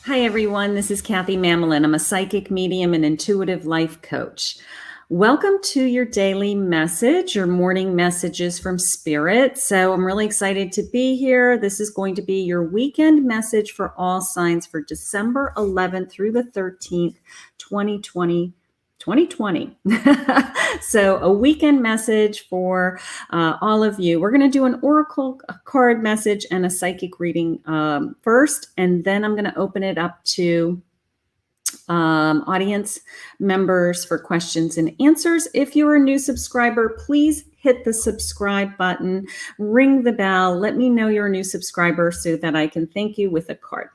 Hi, everyone. This is Kathy Mamolen. I'm a psychic medium and intuitive life coach. Welcome to your daily message, your morning messages from Spirit. So I'm really excited to be here. This is going to be your weekend message for all signs for December 11th through the 13th, 2020. 2020. So a weekend message for all of you. We're going to do an oracle card message and a psychic reading first, and then I'm going to open it up to audience members for questions and answers. If you're a new subscriber, please hit the subscribe button, ring the bell, let me know you're a new subscriber so that I can thank you with a card.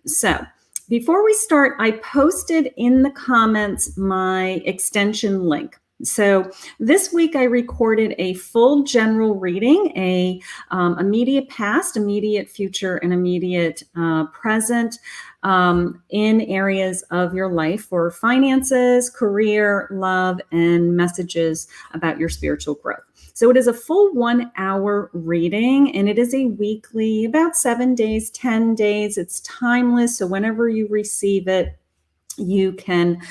So before we start, I posted in the comments my extension link. So this week I recorded a full general reading, a immediate past, immediate future, and immediate present in areas of your life for finances, career, love, and messages about your spiritual growth. So it is a full 1 hour reading, and it is a weekly, about 7 days, 10 days. It's timeless. So whenever you receive it, you can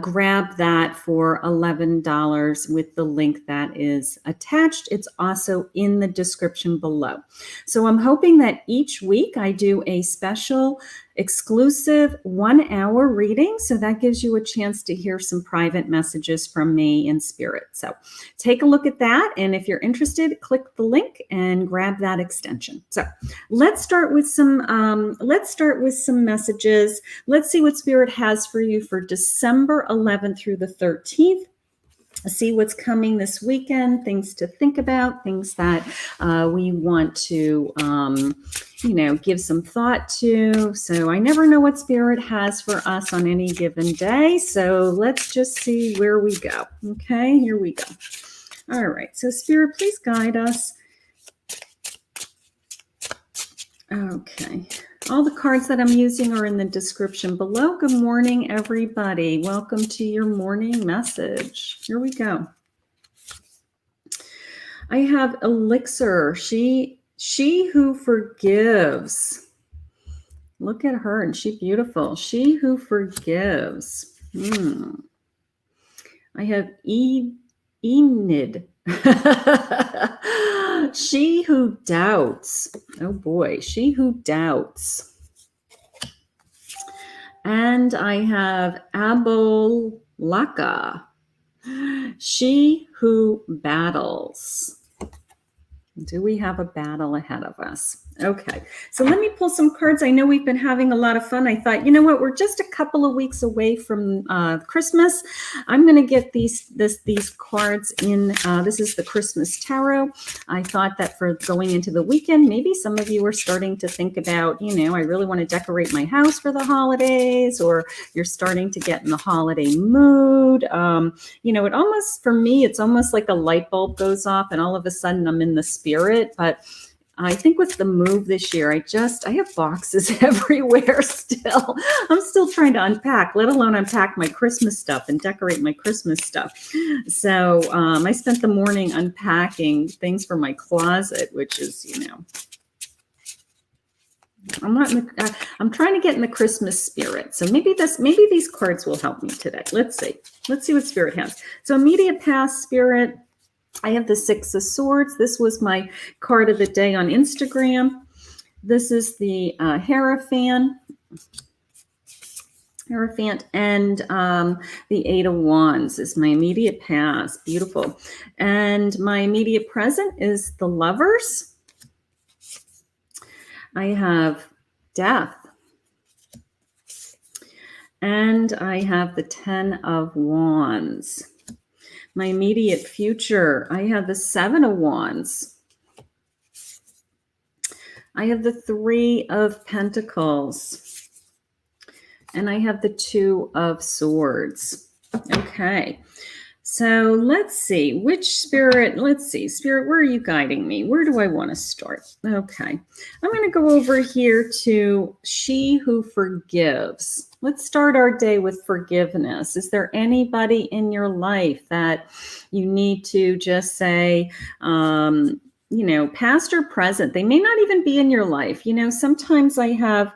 grab that for $11 with the link that is attached. It's also in the description below. So I'm hoping that each week I do a special exclusive 1 hour reading. So that gives you a chance to hear some private messages from me in spirit. So take a look at that. And if you're interested, click the link and grab that extension. So let's start with some messages. Let's see what Spirit has for you for December 11th through the 13th. See what's coming this weekend, things to think about, things that we want to, give some thought to. So I never know what Spirit has for us on any given day. So let's just see where we go. Okay, here we go. All right. So Spirit, please guide us. Okay. All the cards that I'm using are in the description below. Good morning, everybody. Welcome to your morning message. Here we go. I have Elixir. She who forgives. Look at her, and she's beautiful. She who forgives. I have Enid. She who doubts. Oh boy, she who doubts. And I have Abolaka. She who battles. Do we have a battle ahead of us? Okay, so let me pull some cards. I know we've been having a lot of fun. I thought, you know what, we're just a couple of weeks away from Christmas. I'm going to get these cards in. This is the Christmas Tarot. I thought that for going into the weekend, maybe some of you are starting to think about, I really want to decorate my house for the holidays, or you're starting to get in the holiday mood. It almost, for me, it's almost like a light bulb goes off and all of a sudden I'm in the spirit. But I think with the move this year, I have boxes everywhere still. I'm still trying to unpack, let alone unpack my Christmas stuff and decorate my Christmas stuff. So I spent the morning unpacking things for my closet, which is, I'm trying to get in the Christmas spirit. So maybe these cards will help me today. Let's see what Spirit has. So immediate past, Spirit. I have the Six of Swords. This was my card of the day on Instagram. This is the Hierophant, and the Eight of Wands is my immediate past. Beautiful. And my immediate present is the Lovers. I have Death. And I have the Ten of Wands. My immediate future, I have the Seven of Wands. I have the Three of Pentacles. And I have the Two of Swords. Okay. So let's see, Spirit, where are you guiding me? Where do I want to start? Okay. I'm going to go over here to She Who Forgives. Let's start our day with forgiveness. Is there anybody in your life that you need to just say, past or present. They may not even be in your life. Sometimes I have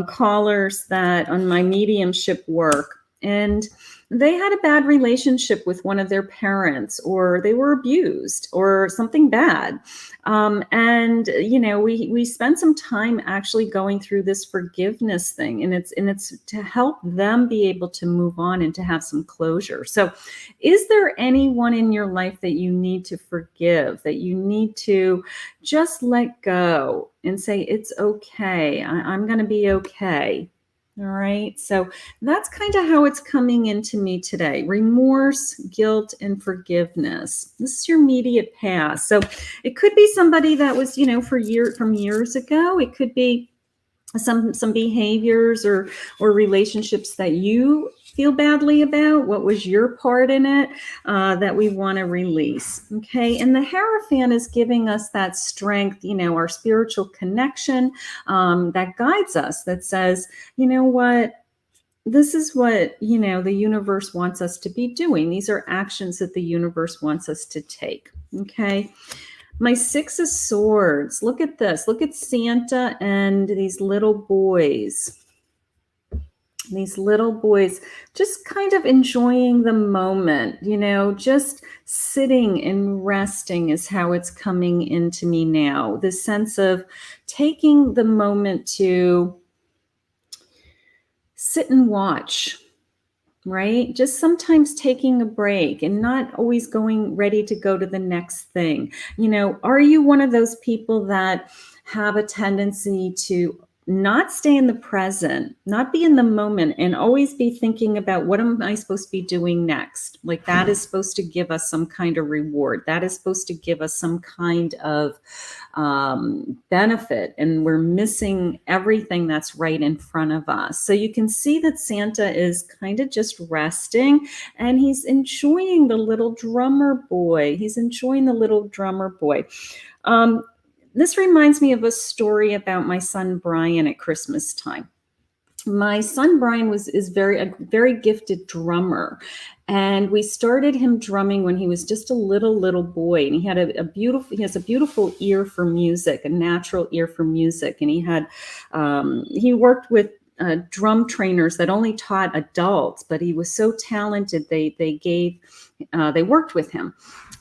callers that on my mediumship work, and they had a bad relationship with one of their parents, or they were abused, or something bad. And we spent some time actually going through this forgiveness thing, and it's to help them be able to move on and to have some closure. So, is there anyone in your life that you need to forgive, that you need to just let go and say, it's okay, I'm going to be okay? All right. So that's kind of how it's coming into me today. Remorse, guilt, and forgiveness. This is your immediate past. So it could be somebody that was, from years ago. It could be some behaviors or relationships that you feel badly about. What was your part in it that we want to release? Okay. And the Hierophant is giving us that strength, our spiritual connection that guides us, that says, you know what? This is what, the universe wants us to be doing. These are actions that the universe wants us to take. Okay. My Six of Swords. Look at this. Look at Santa and these little boys. These little boys just kind of enjoying the moment, just sitting and resting is how it's coming into me now. This sense of taking the moment to sit and watch. Right? Just sometimes taking a break and not always going ready to go to the next thing. Are you one of those people that have a tendency to not stay in the present, not be in the moment, and always be thinking about what am I supposed to be doing next? Like that is supposed to give us some kind of reward. That is supposed to give us some kind of benefit, and we're missing everything that's right in front of us. So you can see that Santa is kind of just resting, and he's enjoying the little drummer boy. He's enjoying the little drummer boy. This reminds me of a story about my son Brian at Christmas time. My son Brian is a very gifted drummer, and we started him drumming when he was just a little boy, and he had he has a beautiful ear for music, a natural ear for music, and he worked with drum trainers that only taught adults, but he was so talented. They worked with him.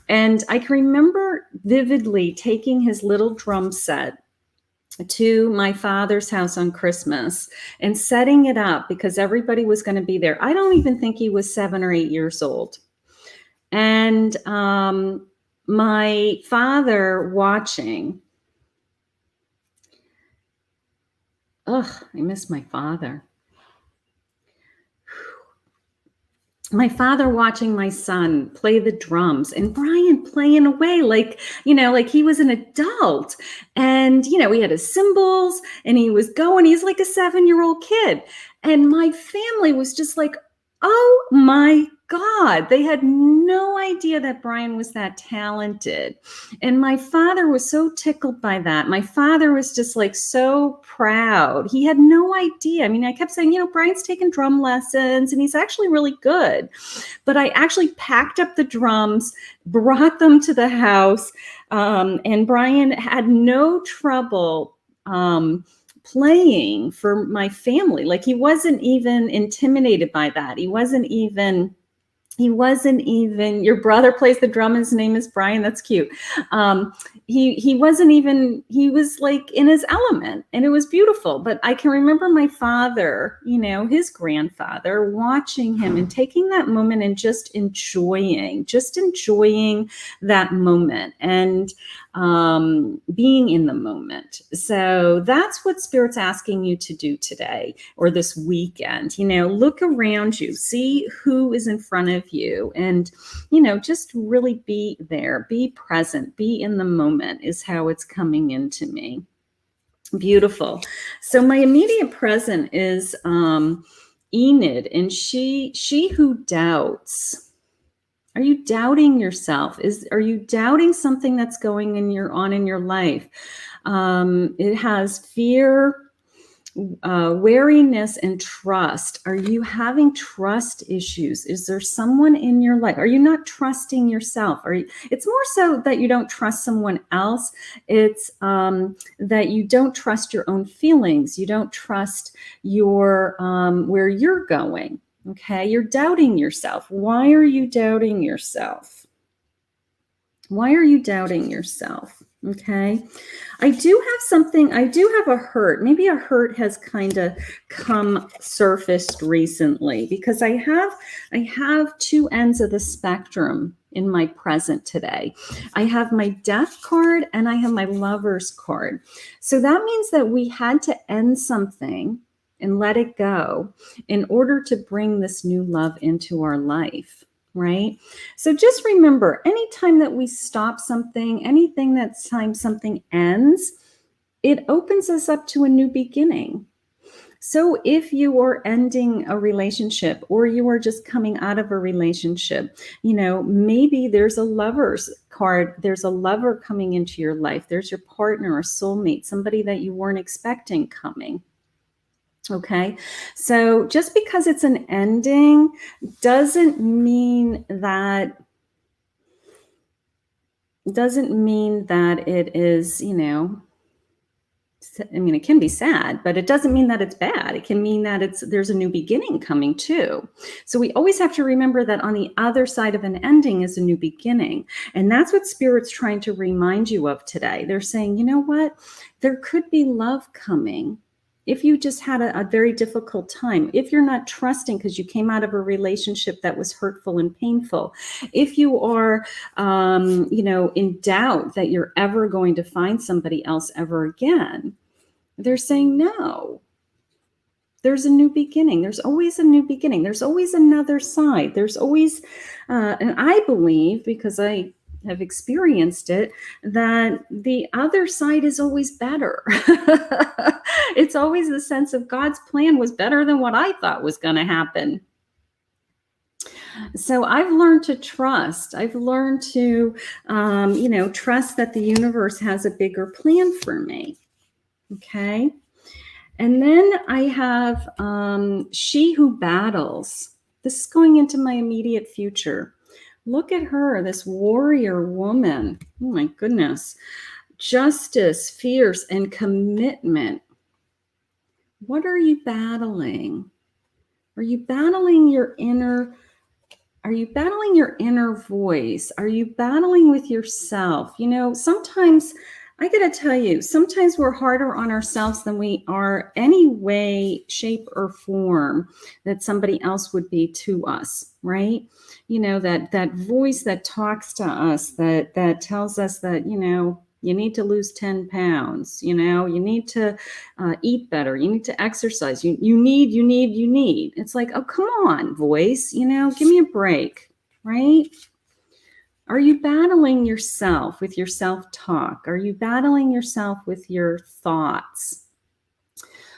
And I can remember vividly taking his little drum set to my father's house on Christmas and setting it up because everybody was going to be there. I don't even think he was 7 or 8 years old. And my father watching. I miss my father. My father watching my son play the drums and Brian playing away like he was an adult. And, he had his cymbals and he was going, he's like a 7-year-old kid. And my family was just like, oh my God, they had no idea that Brian was that talented. And my father was so tickled by that. My father was just like so proud. He had no idea. I mean, I kept saying, Brian's taking drum lessons and he's actually really good. But I actually packed up the drums, brought them to the house, and Brian had no trouble playing for my family. Like he wasn't even intimidated by that. He wasn't even, your brother plays the drum. His name is Brian. That's cute. He wasn't even, he was like in his element and it was beautiful. But I can remember my father, his grandfather watching him and taking that moment and just enjoying that moment and being in the moment. So that's what Spirit's asking you to do today or this weekend. Look around you, see who is in front of you, and just really be there, be present, be in the moment is how it's coming into me. Beautiful. So my immediate present is Enid, and she who doubts. Are you doubting yourself? Are you doubting something that's going on in your life? It has fear, wariness and trust. Are you having trust issues? Is there someone in your life? Are you not trusting yourself? It's more so that you don't trust someone else. It's that you don't trust your own feelings. You don't trust your where you're going. Okay, you're doubting yourself. Why are you doubting yourself? Why are you doubting yourself? Okay. I do have a hurt. Maybe a hurt has kind of surfaced recently because I have two ends of the spectrum in my present today. I have my death card and I have my lover's card. So that means that we had to end something and let it go in order to bring this new love into our life. Right? So just remember, anytime that we stop something, time something ends, it opens us up to a new beginning. So if you are ending a relationship or you are just coming out of a relationship, maybe there's a lover's card. There's a lover coming into your life. There's your partner, a soulmate, somebody that you weren't expecting coming. Okay, so just because it's an ending doesn't mean that it is, it can be sad, but it doesn't mean that it's bad. It can mean that there's a new beginning coming too. So we always have to remember that on the other side of an ending is a new beginning. And that's what Spirit's trying to remind you of today. They're saying, you know what? There could be love coming. If you just had a very difficult time, if you're not trusting because you came out of a relationship that was hurtful and painful, if you are, in doubt that you're ever going to find somebody else ever again, they're saying no. There's a new beginning. There's always a new beginning. There's always another side. There's always, and I believe, because I have experienced it, that the other side is always better. It's always the sense of God's plan was better than what I thought was going to happen. So I've learned to trust. I've learned to, trust that the universe has a bigger plan for me. Okay. And then I have She Who Battles. This is going into my immediate future. Look at her, this warrior woman. Oh my goodness. Justice, fierce, and commitment. What are you battling? Are you battling your inner voice? Are you battling with yourself? Sometimes I got to tell you, sometimes we're harder on ourselves than we are any way, shape, or form that somebody else would be to us, right? That voice that talks to us, that tells us that, you need to lose 10 pounds, you need to eat better, you need to exercise, you need. It's like, oh, come on, voice, give me a break, right? Are you battling yourself with your self-talk? Are you battling yourself with your thoughts?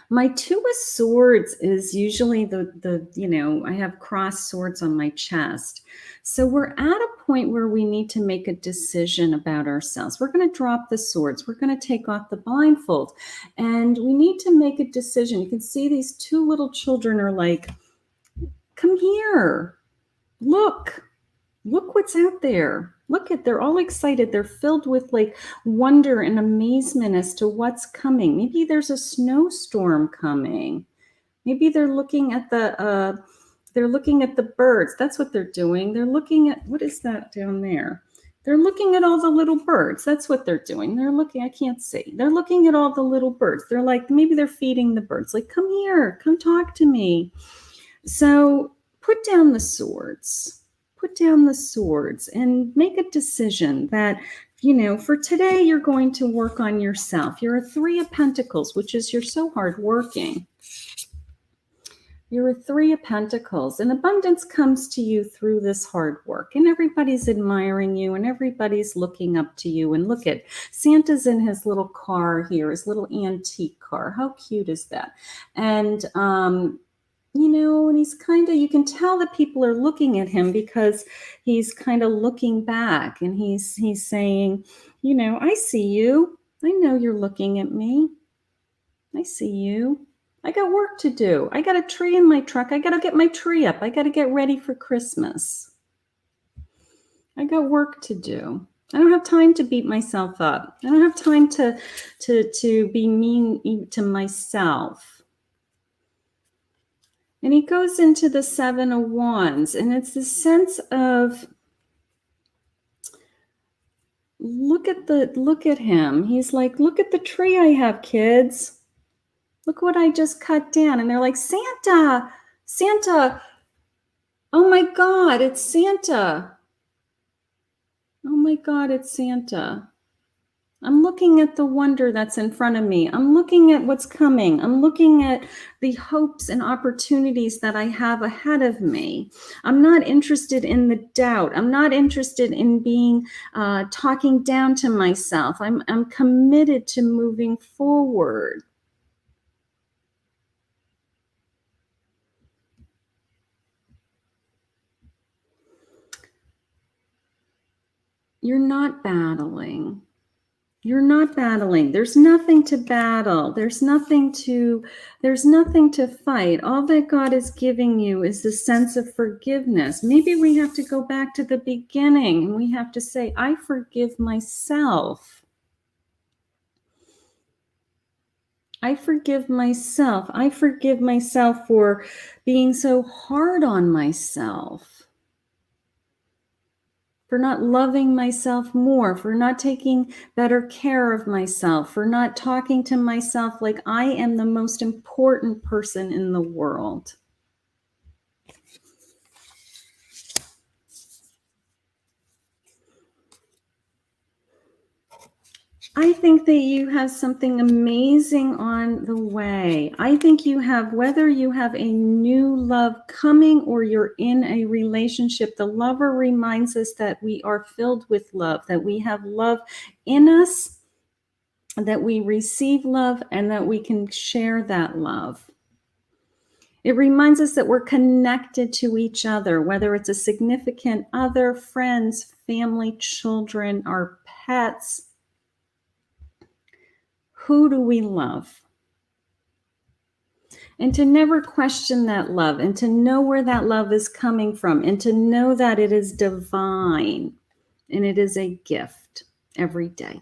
My Two of Swords is usually I have crossed swords on my chest. So we're at a point where we need to make a decision about ourselves. We're going to drop the swords. We're going to take off the blindfold. And we need to make a decision. You can see these two little children are like, come here. Look what's out there. They're all excited. They're filled with like wonder and amazement as to what's coming. Maybe there's a snowstorm coming. Maybe they're looking at the birds. That's what they're doing. They're looking at, what is that down there? They're looking at all the little birds. That's what they're doing. I can't see. They're looking at all the little birds. They're like, maybe they're feeding the birds. Like, come here, come talk to me. So put down the swords. Put down the swords and make a decision that, for today, you're going to work on yourself. You're a Three of Pentacles, which is you're so hardworking. You're a Three of Pentacles, and abundance comes to you through this hard work, and everybody's admiring you and everybody's looking up to you. And look at Santa's in his little car here, his little antique car. How cute is that? And, and he's you can tell that people are looking at him because he's kind of looking back and he's saying, I see you. I know you're looking at me. I see you. I got work to do. I got a tree in my truck. I got to get my tree up. I got to get ready for Christmas. I got work to do. I don't have time to beat myself up. I don't have time to be mean to myself. And he goes into the 7 of Wands, and it's the sense of, look at him. He's like, look at the tree I have, kids. Look what I just cut down. And they're like, Santa, Santa. Oh my God, it's Santa. Oh my God, it's Santa. I'm looking at the wonder that's in front of me. I'm looking at what's coming. I'm looking at the hopes and opportunities that I have ahead of me. I'm not interested in the doubt. I'm not interested in being talking down to myself. I'm committed to moving forward. You're not battling. You're not battling. There's nothing to battle. There's nothing to fight. All that God is giving you is the sense of forgiveness. Maybe we have to go back to the beginning and we have to say, I forgive myself. I forgive myself. I forgive myself for being so hard on myself, for not loving myself more, for not taking better care of myself, for not talking to myself like I am the most important person in the world. I think that you have something amazing on the way. I think you have, whether you have a new love coming or you're in a relationship, the lover reminds us that we are filled with love, that we have love in us, that we receive love, and that we can share that love. It reminds us that we're connected to each other, whether it's a significant other, friends, family, children, our pets. Who do we love? And to never question that love, and to know where that love is coming from, and to know that it is divine and it is a gift every day.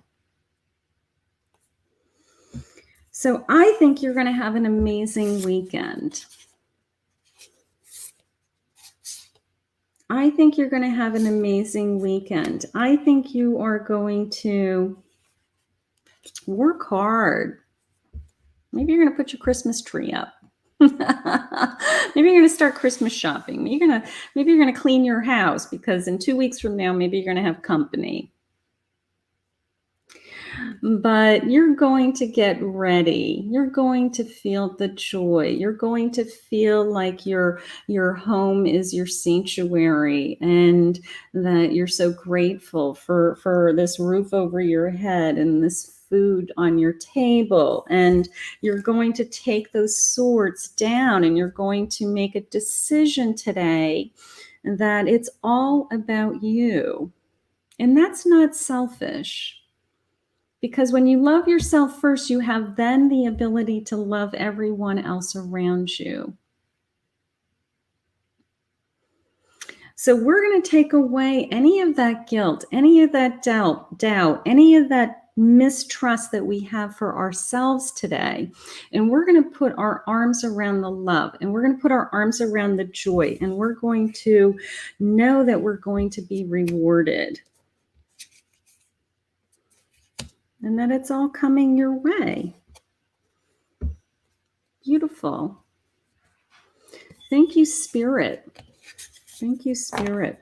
So I think you're going to have an amazing weekend. I think you're going to have an amazing weekend. I think you are going to work hard. Maybe you're going to put your Christmas tree up. Maybe you're going to start Christmas shopping. Maybe you're going to clean your house, because in 2 weeks from now, maybe you're going to have company. But you're going to get ready. You're going to feel the joy. You're going to feel like your home is your sanctuary, and that you're so grateful for this roof over your head and this food on your table. And you're going to take those swords down, and you're going to make a decision today that it's all about you. And that's not selfish. Because when you love yourself first, you have then the ability to love everyone else around you. So we're going to take away any of that guilt, any of that doubt, any of that mistrust that we have for ourselves today. And we're going to put our arms around the love, and we're going to put our arms around the joy, and we're going to know that we're going to be rewarded. And that it's all coming your way. Beautiful. Thank you, Spirit. Thank you, Spirit.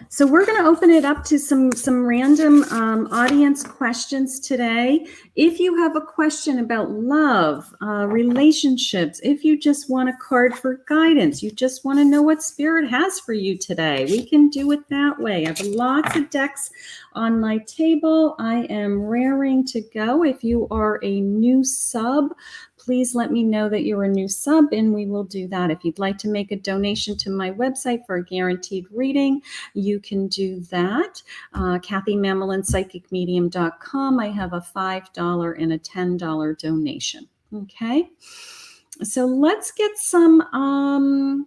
So we're going to open it up to some random audience questions today. If you have a question about love, relationships, if you just want a card for guidance, you just want to know what Spirit has for you today, we can do it that way. I have lots of decks on my table. I am raring to go. If you are a new sub, please let me know that you're a new sub, and we will do that. If you'd like to make a donation to my website for a guaranteed reading, you can do that. KathyMamolenPsychicMedium.com. I have a $5 and a $10 donation. Okay. So let's get some,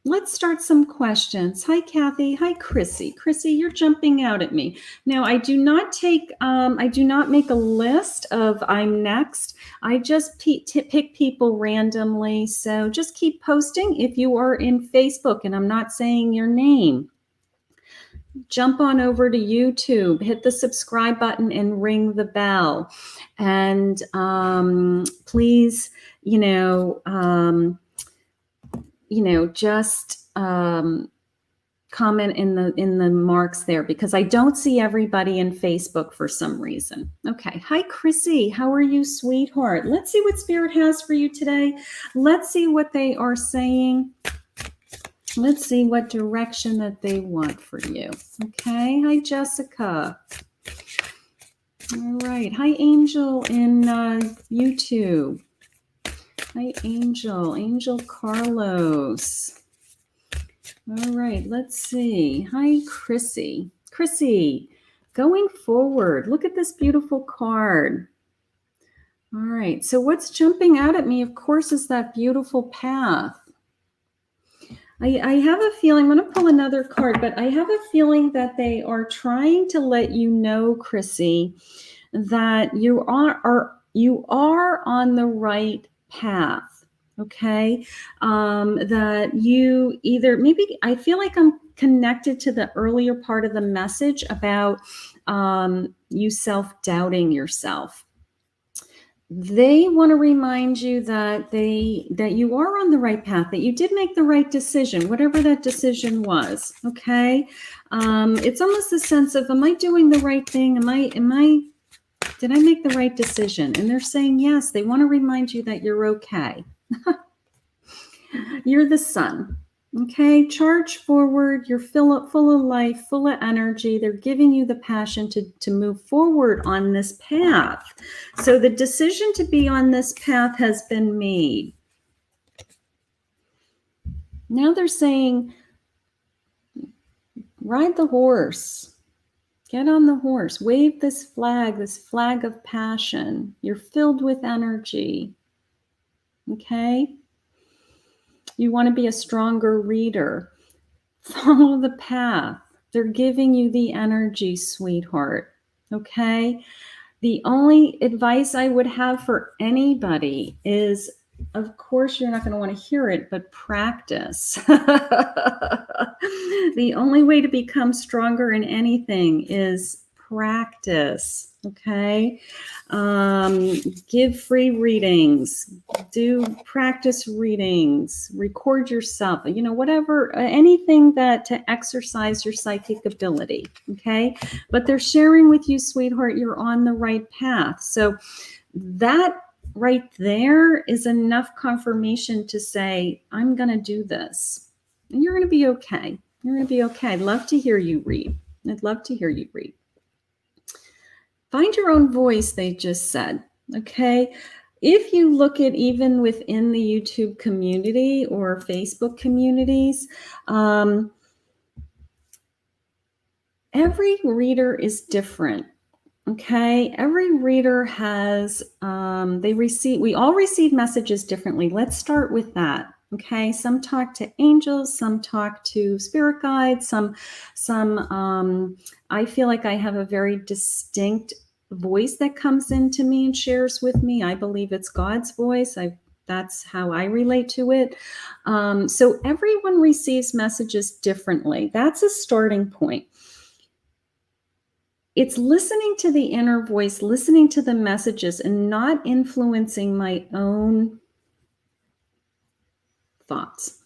let's start some questions. Hi, Kathy. Hi, Chrissy. Chrissy, you're jumping out at me. Now, I do not make a list of I'm next. I just pick people randomly. So just keep posting. If you are in Facebook and I'm not saying your name, jump on over to YouTube, hit the subscribe button and ring the bell. And please, just comment in the marks there, because I don't see everybody in Facebook for some reason. Okay. Hi, Chrissy. How are you, sweetheart? Let's see what Spirit has for you today. Let's see what they are saying. Let's see what direction that they want for you. Okay. Hi, Jessica. All right. Hi, Angel in YouTube. Hi, Angel. Angel Carlos. All right. Let's see. Hi, Chrissy. Chrissy, going forward. Look at this beautiful card. All right. So what's jumping out at me, of course, is that beautiful path. I have a feeling, I'm going to pull another card, but I have a feeling that they are trying to let you know, Chrissy, that you are on the right path. Okay. That you either, maybe I feel like I'm connected to the earlier part of the message about you self-doubting yourself. They want to remind you that you are on the right path, that you did make the right decision, whatever that decision was. Okay. It's almost a sense of, am I doing the right thing? Did I make the right decision? And they're saying, yes, they want to remind you that you're okay. You're the sun. Okay. Charge forward. You're full of life, full of energy. They're giving you the passion to move forward on this path. So the decision to be on this path has been made. Now they're saying, ride the horse. Get on the horse. Wave this flag of passion. You're filled with energy. Okay? You want to be a stronger reader. Follow the path. They're giving you the energy, sweetheart. Okay? The only advice I would have for anybody is, of course, you're not going to want to hear it, but practice. The only way to become stronger in anything is practice. Okay. Give free readings, do practice readings, record yourself, whatever, anything to exercise your psychic ability. Okay. But they're sharing with you, sweetheart, you're on the right path. So that right there is enough confirmation to say, I'm going to do this. And you're going to be okay. You're going to be okay. I'd love to hear you read. Find your own voice, they just said. Okay. If you look at even within the YouTube community or Facebook communities, every reader is different. Okay. Every reader has, we all receive messages differently. Let's start with that. Okay. Some talk to angels, some talk to spirit guides, some, I feel like I have a very distinct voice that comes into me and shares with me. I believe it's God's voice. That's how I relate to it. So everyone receives messages differently. That's a starting point. It's listening to the inner voice, listening to the messages, and not influencing my own thoughts.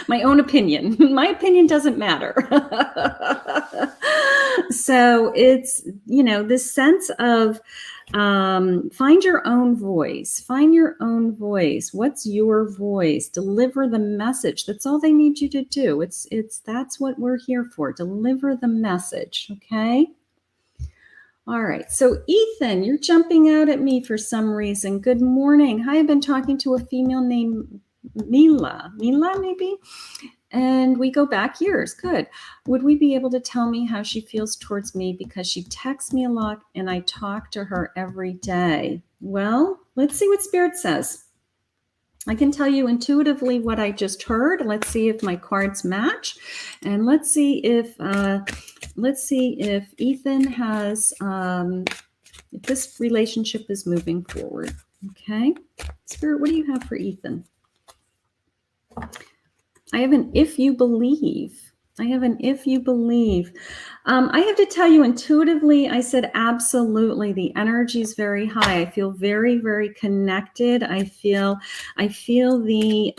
My own opinion. My opinion doesn't matter. So it's, this sense of find your own voice. Find your own voice. What's your voice? Deliver the message. That's all they need you to do. That's what we're here for. Deliver the message. Okay. All right. So Ethan, you're jumping out at me for some reason. Good morning. Hi, I've been talking to a female named Mila maybe. And we go back years. Good. Would we be able to tell me how she feels towards me because she texts me a lot and I talk to her every day? Well, let's see what Spirit says. I can tell you intuitively what I just heard. Let's see if my cards match, and let's see if Ethan has if this relationship is moving forward. Okay, Spirit, what do you have for Ethan? I have an if you believe. I have an if you believe. I have to tell you intuitively, I said absolutely. The energy is very high. I feel very, very connected. I feel the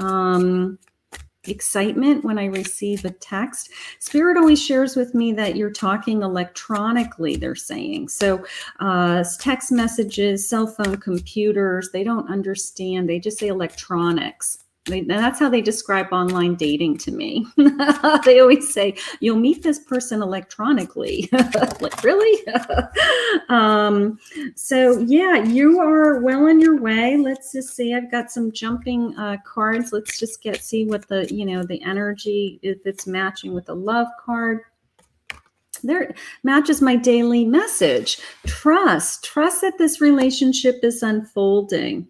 excitement when I receive a text. Spirit always shares with me that you're talking electronically, they're saying. So text messages, cell phone, computers, they don't understand. They just say electronics. That's how they describe online dating to me. They always say, you'll meet this person electronically. Like, really? So yeah, you are well on your way. Let's just see. I've got some jumping cards. Let's just see what the, the energy, if it's matching with the love card. There matches my daily message. Trust that this relationship is unfolding.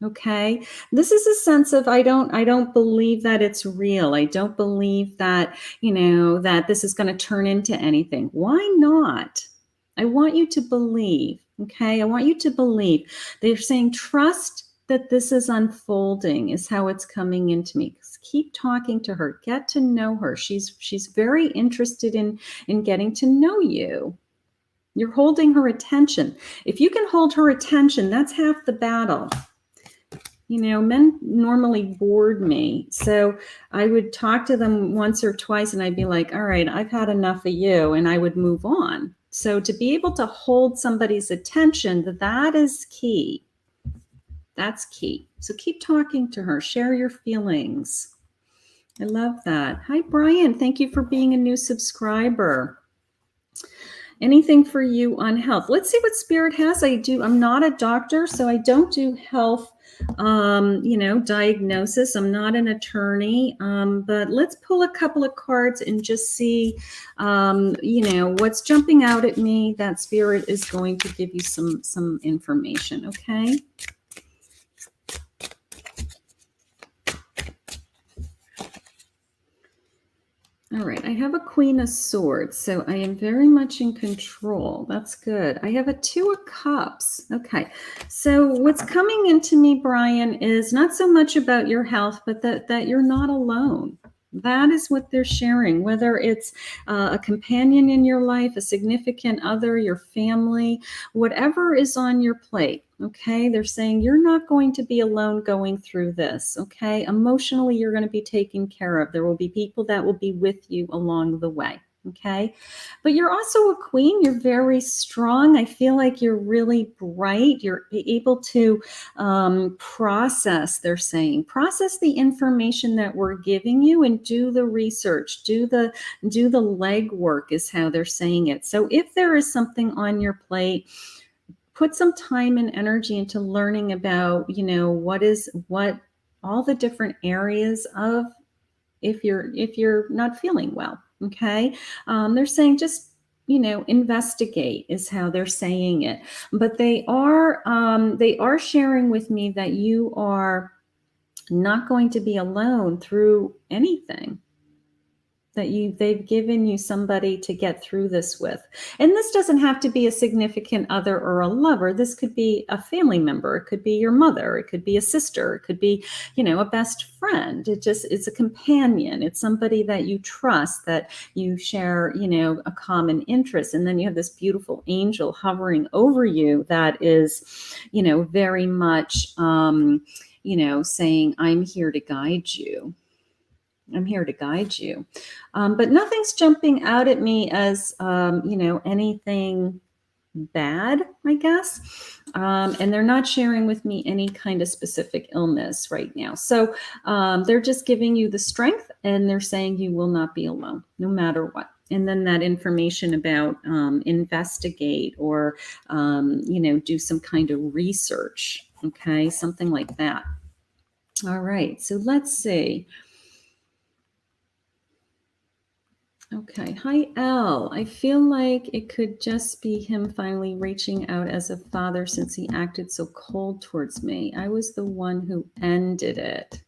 Okay. This is a sense of, I don't believe that it's real. I don't believe that, that this is going to turn into anything. Why not? I want you to believe. Okay. I want you to believe. They're saying, trust that this is unfolding is how it's coming into me. Keep talking to her, get to know her. She's very interested in getting to know you. You're holding her attention. If you can hold her attention, that's half the battle. Men normally bored me. So I would talk to them once or twice and I'd be like, all right, I've had enough of you. And I would move on. So to be able to hold somebody's attention, that is key. That's key. So keep talking to her. Share your feelings. I love that. Hi, Brian. Thank you for being a new subscriber. Anything for you on health? Let's see what Spirit has. I'm not a doctor, so I don't do health diagnosis. I'm not an attorney, but let's pull a couple of cards and just see, what's jumping out at me that Spirit is going to give you some information. Okay. All right, I have a Queen of Swords, so I am very much in control. That's good. I have a Two of Cups. Okay, so what's coming into me, Brian, is not so much about your health, but that you're not alone. That is what they're sharing, whether it's a companion in your life, a significant other, your family, whatever is on your plate. Okay, they're saying you're not going to be alone going through this. Okay, emotionally, you're going to be taken care of. There will be people that will be with you along the way. Okay, but you're also a queen. You're very strong. I feel like you're really bright. You're able to process, they're saying, process the information that we're giving you and do the research, do the legwork is how they're saying it. So if there is something on your plate, put some time and energy into learning about, what all the different areas of if you're not feeling well. Okay. They're saying just, investigate is how they're saying it. But they are sharing with me that you are not going to be alone through anything. That they've given you somebody to get through this with. And this doesn't have to be a significant other or a lover. This could be a family member. It could be your mother. It could be a sister. It could be, a best friend. It's a companion. It's somebody that you trust, that you share, a common interest. And then you have this beautiful angel hovering over you that is, very much, saying, I'm here to guide you. I'm here to guide you. But nothing's jumping out at me as, anything bad, I guess. And they're not sharing with me any kind of specific illness right now. So they're just giving you the strength and they're saying you will not be alone, no matter what. And then that information about investigate or, do some kind of research. Okay, something like that. All right, so let's see. Okay. Hi, Elle. I feel like it could just be him finally reaching out as a father since he acted so cold towards me. I was the one who ended it.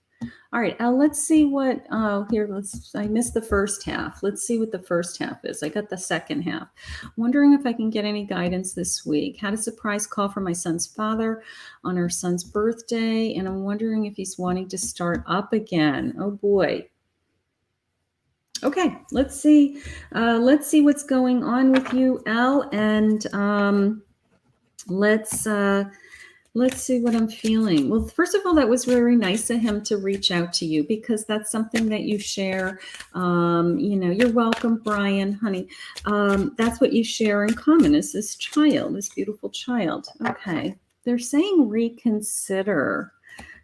All right, Elle, let's see what, I missed the first half. Let's see what the first half is. I got the second half. Wondering if I can get any guidance this week. Had a surprise call from my son's father on our son's birthday, and I'm wondering if he's wanting to start up again. Oh boy. Okay, let's see. Let's see what's going on with you, Elle, and let's see what I'm feeling. Well, first of all, that was very nice of him to reach out to you because that's something that you share. You're welcome, Brian, honey. That's what you share in common is this child, this beautiful child. Okay, they're saying reconsider.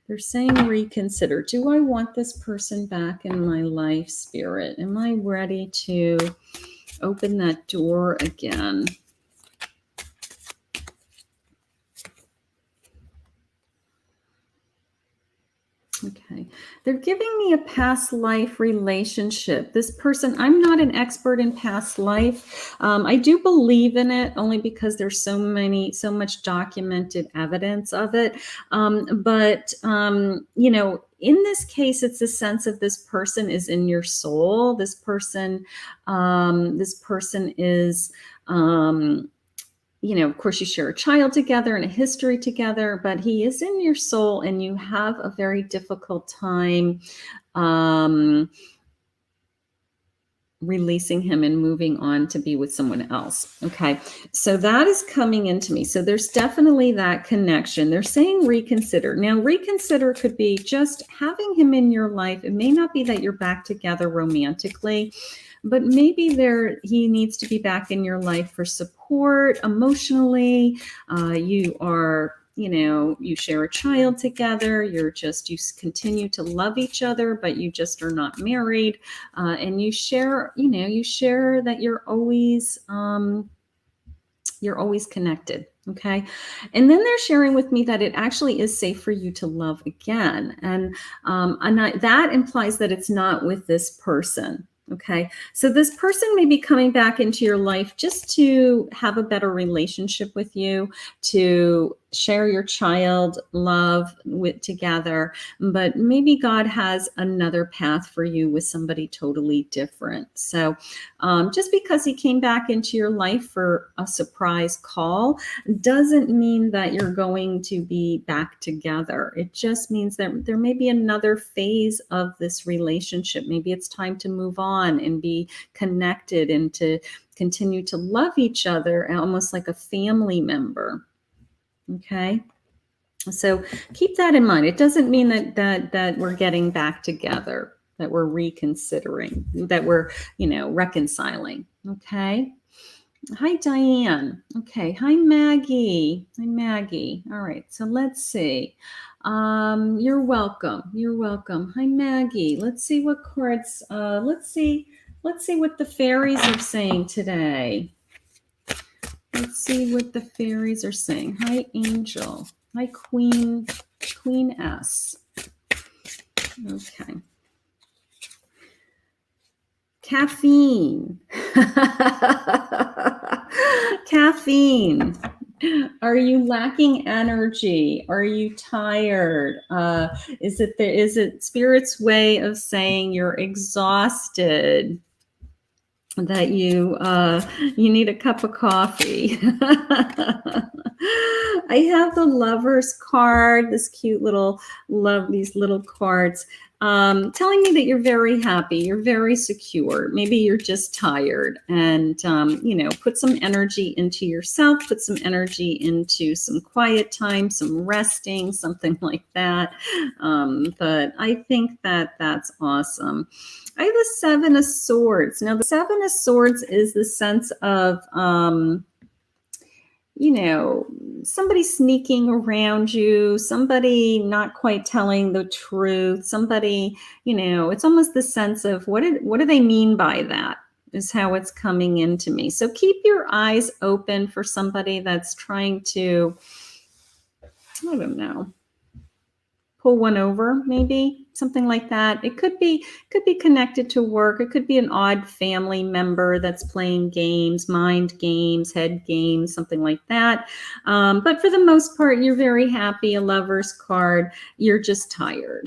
They're saying reconsider. Do I want this person back in my life, Spirit? Am I ready to open that door again? Okay. They're giving me a past life relationship. This person, I'm not an expert in past life. I do believe in it only because there's so much documented evidence of it. In this case, it's a sense of this person is in your soul. This person is, of course, you share a child together and a history together, but he is in your soul and you have a very difficult time releasing him and moving on to be with someone else. Okay. So that is coming into me. So there's definitely that connection. They're saying reconsider. Now, reconsider could be just having him in your life. It may not be that you're back together romantically, but maybe he needs to be back in your life for support emotionally. You share a child together. You continue to love each other, but you just are not married. And you share that you're always connected. Okay. And then they're sharing with me that it actually is safe for you to love again. And that implies that it's not with this person. Okay. So this person may be coming back into your life just to have a better relationship with you, to share your child love together, but maybe God has another path for you with somebody totally different. So just because he came back into your life for a surprise call doesn't mean that you're going to be back together. It just means that there may be another phase of this relationship. Maybe it's time to move on and be connected and to continue to love each other almost like a family member. Okay. So keep that in mind. It doesn't mean that we're getting back together, that we're reconsidering, that we're, reconciling. Okay. Hi, Diane. Okay. Hi, Maggie. Hi, Maggie. All right. So let's see. You're welcome. You're welcome. Hi, Maggie. Let's see what cards, let's see what the fairies are saying today. Let's see what the fairies are saying. Hi, Angel. Hi, Queen S. Okay. Caffeine. Caffeine. Are you lacking energy? Are you tired? Is it Spirit's way of saying you're exhausted? That you need a cup of coffee. I have the Lovers card, this cute little these little cards, telling me that you're very happy, you're very secure. Maybe you're just tired, and put some energy into yourself, put some energy into some quiet time, some resting, something like that. But I think that's awesome. I have the Seven of Swords. Now, the Seven of Swords is the sense of, somebody sneaking around you, somebody not quite telling the truth, somebody, it's almost the sense of what do they mean by that is how it's coming into me. So keep your eyes open for somebody that's trying to, I don't know, pull one over, maybe something like that. It could be connected to work. It could be an odd family member that's playing games, mind games, head games, something like that. But for the most part, you're very happy. A Lover's card. You're just tired.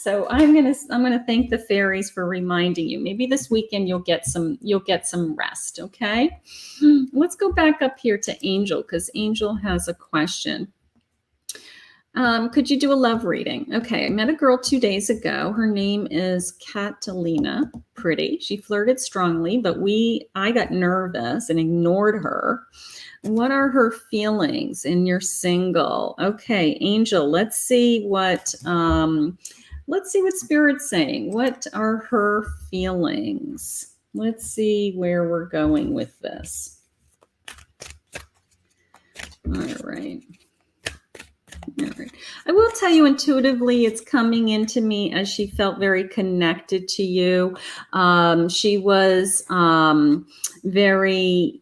So I'm gonna thank the fairies for reminding you. Maybe this weekend you'll get some rest. Okay. Let's go back up here to Angel, because Angel has a question. Could you do a love reading? Okay, I met a girl 2 days ago. Her name is Catalina. Pretty. She flirted strongly, but I got nervous and ignored her. What are her feelings? And you're single. Okay, Angel, let's see what Spirit's saying. What are her feelings? Let's see where we're going with this. All right. All right. I will tell you intuitively, it's coming into me as she felt very connected to you. She was very,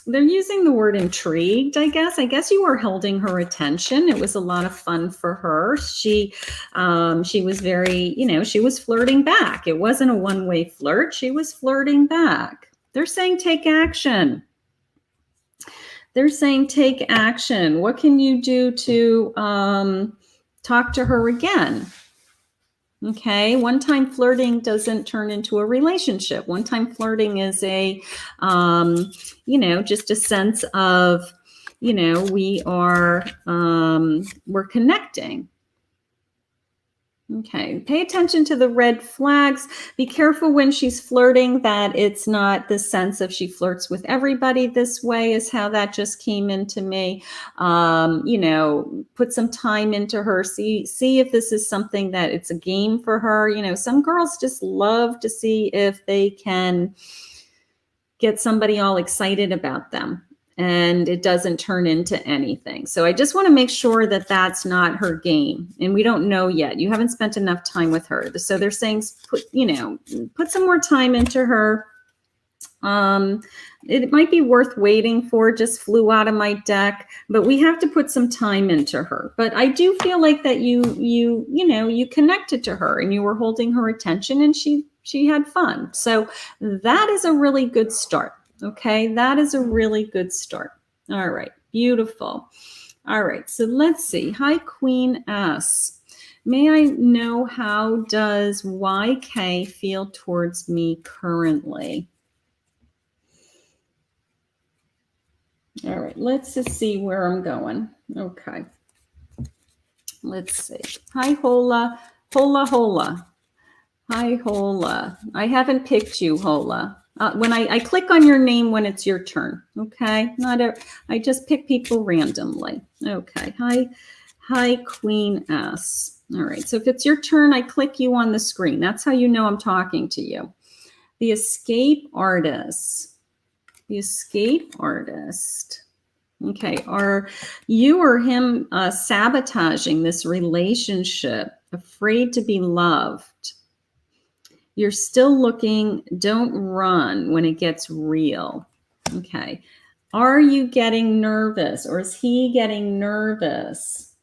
they're using the word intrigued, I guess. I guess you were holding her attention. It was a lot of fun for her. She was very, she was flirting back. It wasn't a one-way flirt. She was flirting back. They're saying take action. They're saying take action. What can you do to talk to her again? Okay, one-time flirting doesn't turn into a relationship. One-time flirting is a, just a sense of, we're connecting. Okay, pay attention to the red flags. Be careful when she's flirting that it's not the sense of she flirts with everybody this way, is how that just came into me. Put some time into her. See if this is something that it's a game for her. Some girls just love to see if they can get somebody all excited about them, and it doesn't turn into anything. So I just want to make sure that that's not her game. And we don't know yet. You haven't spent enough time with her. So they're saying, put some more time into her. It might be worth waiting for. Just flew out of my deck, but we have to put some time into her. But I do feel like that you connected to her and you were holding her attention, and she had fun. So that is a really good start. Okay, that is a really good start. All right, beautiful. All right, so let's see. Hi, Queen S. May I know, how does YK feel towards me currently? All right, let's just see where I'm going. Okay, let's see. Hi, Hola. Hola, Hola. Hi, Hola. I haven't picked you, Hola. When I click on your name when it's your turn, okay? I just pick people randomly. Okay, hi, Queen S. All right, so if it's your turn, I click you on the screen. That's how you know I'm talking to you. The escape artist. The escape artist. Okay, are you or him sabotaging this relationship, afraid to be loved? You're still looking. Don't run when it gets real. Okay. Are you getting nervous, or is he getting nervous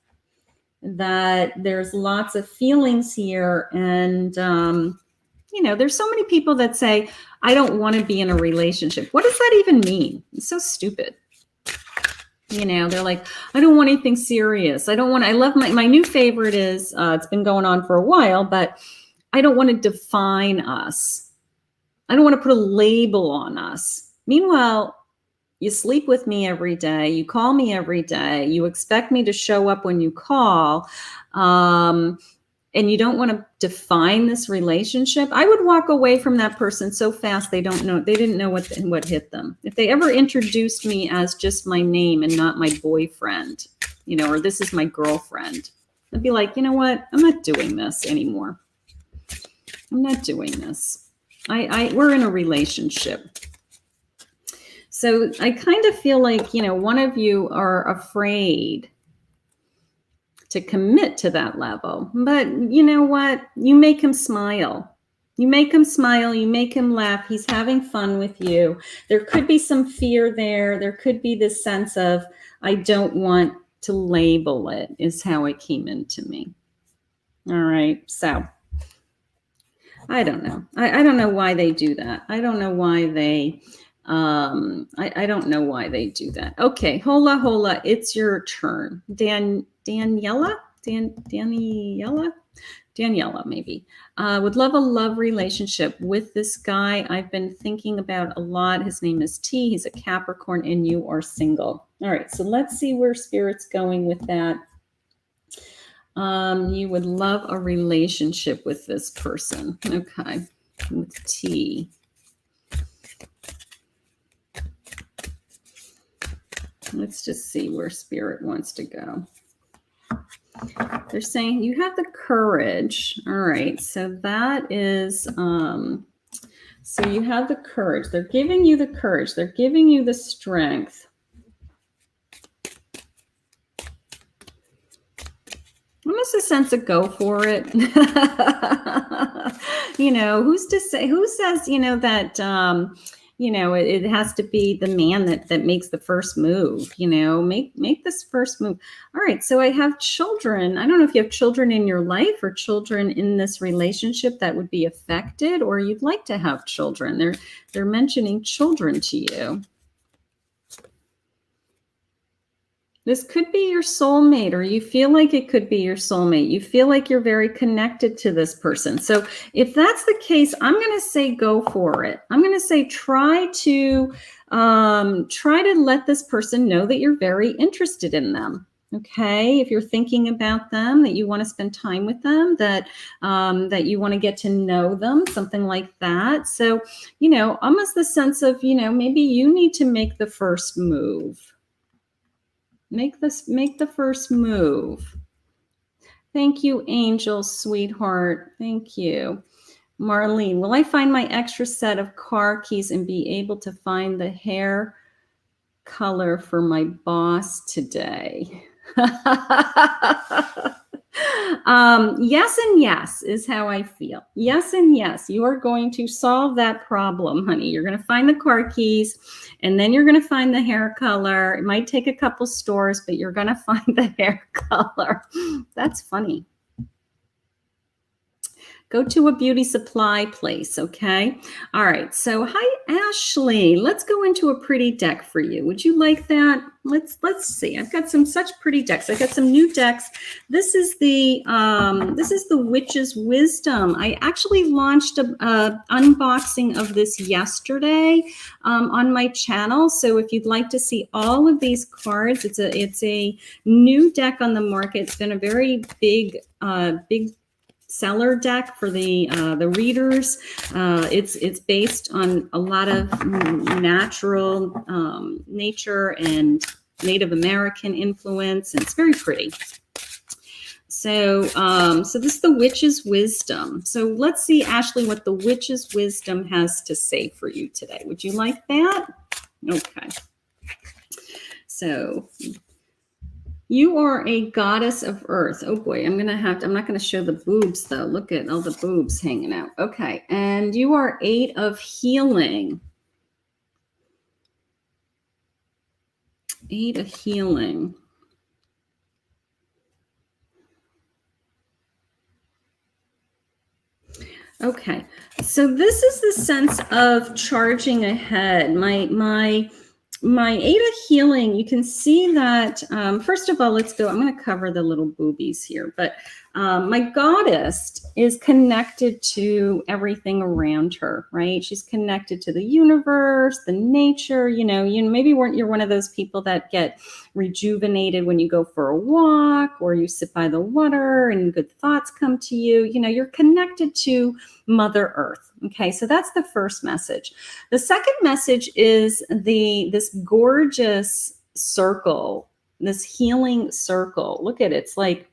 that there's lots of feelings here? And, there's so many people that say, I don't want to be in a relationship. What does that even mean? It's so stupid. They're like, I don't want anything serious. I love my new favorite is, it's been going on for a while, but I don't want to define us. I don't want to put a label on us. Meanwhile, you sleep with me every day. You call me every day. You expect me to show up when you call. And you don't want to define this relationship. I would walk away from that person so fast they didn't know what hit them. If they ever introduced me as just my name and not my boyfriend, or this is my girlfriend, I'd be like, you know what? I'm not doing this anymore. I'm not doing this. We're in a relationship. So I kind of feel like, one of you are afraid to commit to that level. But you know what? You make him smile. You make him smile. You make him laugh. He's having fun with you. There could be some fear there. There could be this sense of, I don't want to label it is how it came into me. All right. So I don't know. I don't know why they do that. I don't know why they, I don't know why they do that. Okay. Hola. It's your turn. Daniela, maybe. Would love a love relationship with this guy I've been thinking about a lot. His name is T. He's a Capricorn and you are single. All right. So let's see where Spirit's going with that. You would love a relationship with this person. Okay. With T. Let's just see where Spirit wants to go. They're saying you have the courage. All right. So that is, so you have the courage. They're giving you the courage. They're giving you the strength. Almost a sense of go for it. You know, who says, that, it has to be the man that makes the first move, make this first move. All right. So I have children. I don't know if you have children in your life or children in this relationship that would be affected, or you'd like to have children. They're mentioning children to you. This could be your soulmate, or you feel like it could be your soulmate. You feel like you're very connected to this person. So if that's the case, I'm going to say go for it. I'm going to say try to let this person know that you're very interested in them. Okay, if you're thinking about them, that you want to spend time with them, that you want to get to know them, something like that. So, almost the sense of, maybe you need to make the first move. Make the first move. Thank you, Angel, sweetheart. Thank you. Marlene, will I find my extra set of car keys and be able to find the hair color for my boss today? Yes and yes is how I feel. Yes and yes. You are going to solve that problem, honey. You're going to find the car keys, and then you're going to find the hair color. It might take a couple stores, but you're going to find the hair color. That's funny. Go to a beauty supply place, okay? All right, so hi, Ashley. Let's go into a pretty deck for you. Would you like that? Let's see. I've got such pretty decks. I've got some new decks. This is the Witch's Wisdom. I actually launched a unboxing of this yesterday on my channel. So if you'd like to see all of these cards, it's a new deck on the market. It's been a very big seller deck for the readers. It's based on a lot of natural nature and Native American influence, and it's very pretty. So this is the Witch's Wisdom. So let's see, Ashley, what the Witch's Wisdom has to say for you today. Would you like that? Okay. So you are a goddess of earth. Oh boy, I'm not going to show the boobs though. Look at all the boobs hanging out. Okay. And you are 8 of healing. 8 of healing. Okay. So this is the sense of charging ahead. My 8 of healing, you can see that, first of all, let's go. I'm going to cover the little boobies here, but my goddess is connected to everything around her, right? She's connected to the universe, the nature, maybe you're one of those people that get rejuvenated when you go for a walk or you sit by the water and good thoughts come to you. You're connected to Mother Earth. Okay, so that's the first message. The second message is this gorgeous circle, this healing circle. Look at it. It's like,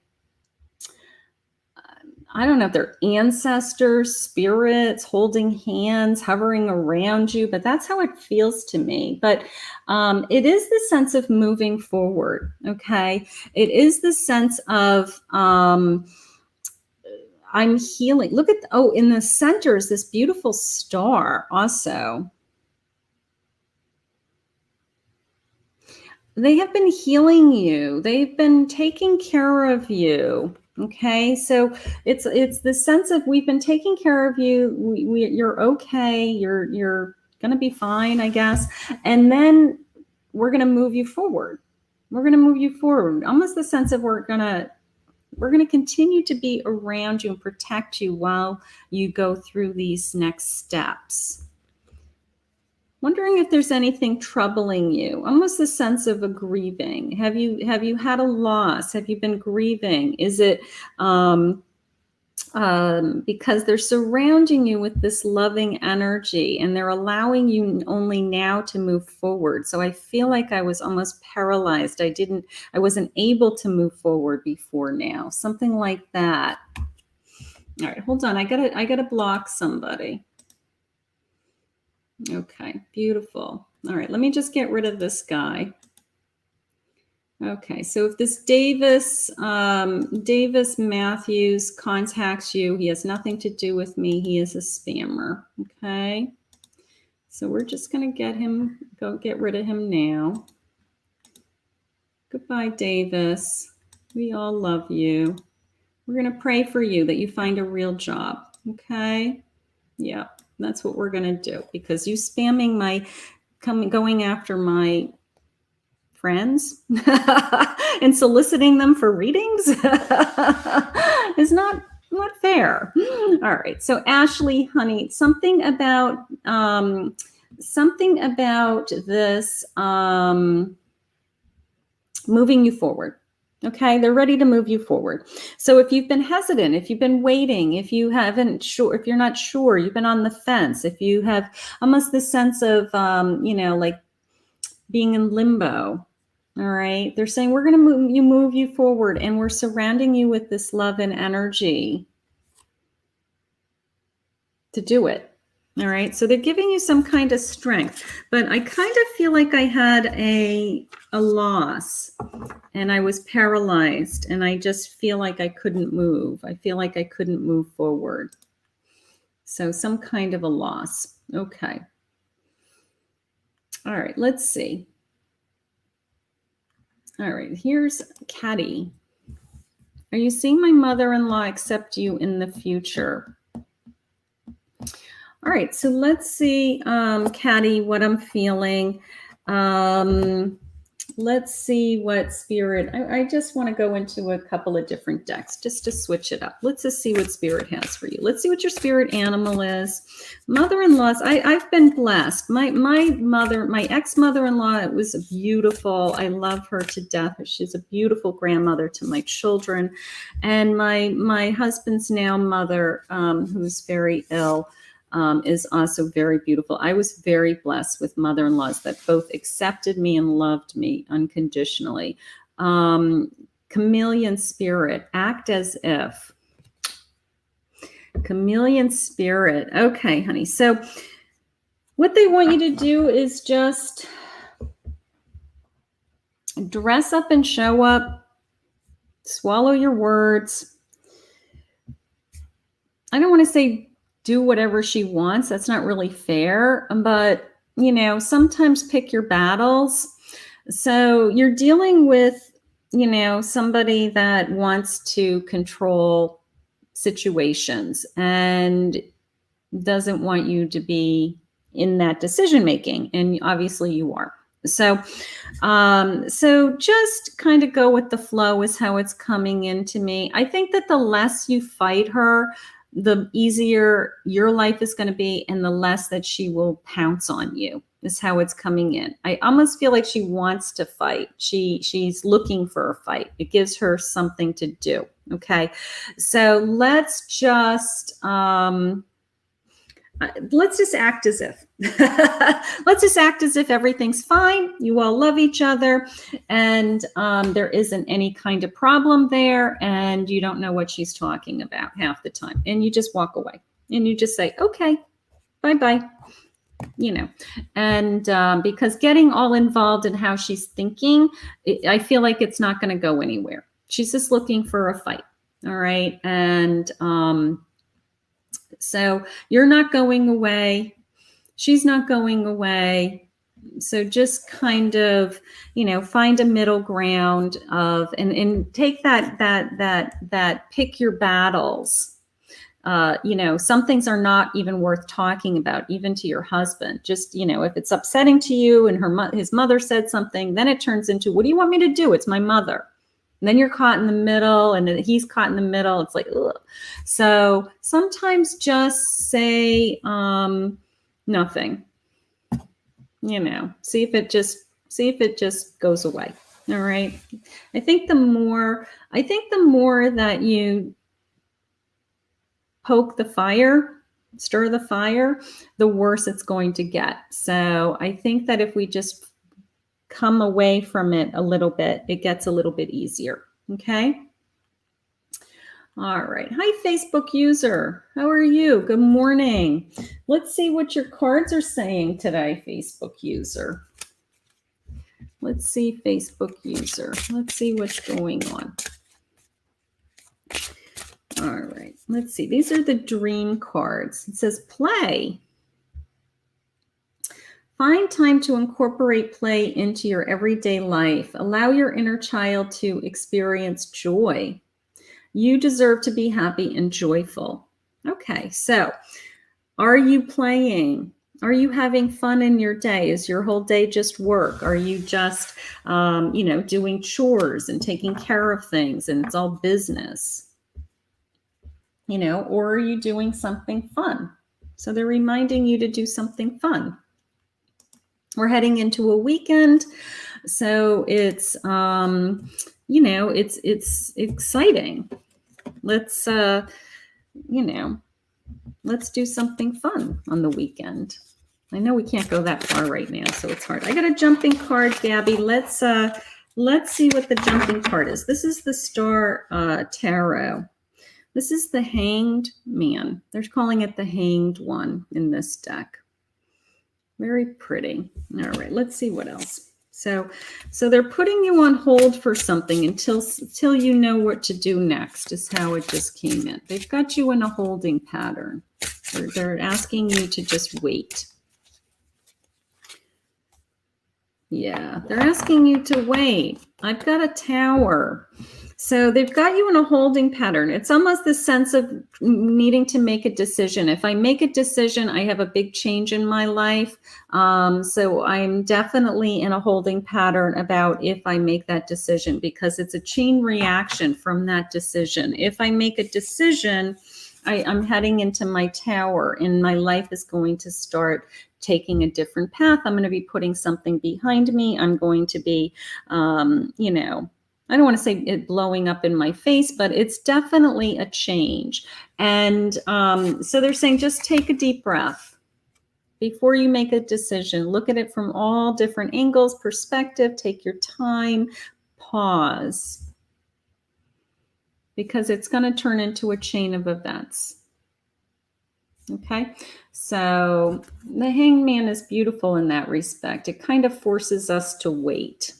I don't know if they're ancestors, spirits, holding hands, hovering around you, but that's how it feels to me. But it is the sense of moving forward, okay? It is the sense of I'm healing. Look at, in the center is this beautiful star also. they have been healing you. They've been taking care of you. Okay, so it's the sense of we've been taking care of you. You're okay. You're gonna be fine, I guess. And then we're gonna move you forward. We're gonna move you forward. Almost the sense of we're gonna continue to be around you and protect you while you go through these next steps. Wondering if there's anything troubling you, almost the sense of a grieving. Have you had a loss? Have you been grieving? Is it because they're surrounding you with this loving energy and they're allowing you only now to move forward? So I feel like I was almost paralyzed. I wasn't able to move forward before now. Something like that. All right, hold on. I gotta block somebody. Okay, beautiful. All right, let me just get rid of this guy. Okay, so if this Davis Matthews contacts you, he has nothing to do with me. He is a spammer. Okay, so we're just gonna get rid of him now. Goodbye, Davis. We all love you. We're gonna pray for you that you find a real job. Okay, yeah. That's what we're going to do, because you spamming going after my friends and soliciting them for readings is not fair. All right. So Ashley, honey, something about this moving you forward. Okay, they're ready to move you forward. So if you've been hesitant, if you've been waiting, if you're not sure, you've been on the fence, if you have almost this sense of, like being in limbo, all right, they're saying we're going to move you forward, and we're surrounding you with this love and energy to do it. All right, so they're giving you some kind of strength, but I kind of feel like I had a loss and I was paralyzed, and I just feel like I couldn't move. I feel like I couldn't move forward. So some kind of a loss. Okay. All right, let's see. All right, here's Caddy. Are you seeing my mother-in-law accept you in the future? All right, so let's see, Caddy, what I'm feeling. Let's see what Spirit, I just want to go into a couple of different decks just to switch it up. Let's just see what Spirit has for you. Let's see what your spirit animal is. Mother-in-laws, I've been blessed. My ex-mother-in-law, it was beautiful. I love her to death. She's a beautiful grandmother to my children. And my husband's now mother, who's very ill, is also very beautiful. I was very blessed with mother-in-laws that both accepted me and loved me unconditionally. Chameleon Spirit, act as if. Chameleon Spirit. Okay, honey. So what they want you to do is just dress up and show up. Swallow your words. I don't want to say do whatever she wants. That's not really fair, but sometimes pick your battles. So you're dealing with, somebody that wants to control situations and doesn't want you to be in that decision making. And obviously you are. So just kind of go with the flow is how it's coming into me. I think that the less you fight her, the easier your life is going to be, and the less that she will pounce on you is how it's coming in. I almost feel like she wants to fight. She's looking for a fight. It gives her something to do. Okay. So let's just act as if. Let's just act as if everything's fine. You all love each other, and there isn't any kind of problem there, and you don't know what she's talking about half the time. And you just walk away, and you just say, okay, bye-bye. And because getting all involved in how she's thinking, I feel like it's not going to go anywhere. She's just looking for a fight. All right. And so you're not going away. She's not going away. So just kind of, find a middle ground of, and take that pick your battles. Some things are not even worth talking about, even to your husband. Just, if it's upsetting to you and his mother said something, then it turns into, what do you want me to do? It's my mother. And then you're caught in the middle, and he's caught in the middle. It's like, ugh. So sometimes just say nothing. See if it just goes away. All right. I think the more that you poke the fire, stir the fire, the worse it's going to get. So I think that if we just come away from it a little bit, it gets a little bit easier. Okay. All right. Hi, Facebook user. How are you? Good morning. Let's see what your cards are saying today, Facebook user. Let's see, Facebook user. Let's see what's going on. All right. Let's see. These are the dream cards. It says play. Find time to incorporate play into your everyday life. Allow your inner child to experience joy. You deserve to be happy and joyful. Okay, so are you playing? Are you having fun in your day? Is your whole day just work? Are you just, doing chores and taking care of things and it's all business? Or are you doing something fun? So they're reminding you to do something fun. We're heading into a weekend, so it's, it's exciting. Let's, let's do something fun on the weekend. I know we can't go that far right now, so it's hard. I got a jumping card, Gabby. Let's see what the jumping card is. This is the Star Tarot. This is the Hanged Man. They're calling it the Hanged One in this deck. Very pretty. All right, let's see what else. So they're putting you on hold for something until you know what to do next, is how it just came in. They've got you in a holding pattern. They're asking you to just wait. Yeah, they're asking you to wait. I've got a Tower. So they've got you in a holding pattern. It's almost the sense of needing to make a decision. If I make a decision, I have a big change in my life. So I'm definitely in a holding pattern about if I make that decision, because it's a chain reaction from that decision. If I make a decision, I'm heading into my Tower, and my life is going to start taking a different path. I'm going to be putting something behind me. I'm going to be, I don't want to say it blowing up in my face, but it's definitely a change. And so they're saying, just take a deep breath before you make a decision. Look at it from all different angles, perspective, take your time, pause, because it's going to turn into a chain of events. Okay, so the Hanged Man is beautiful in that respect. It kind of forces us to wait.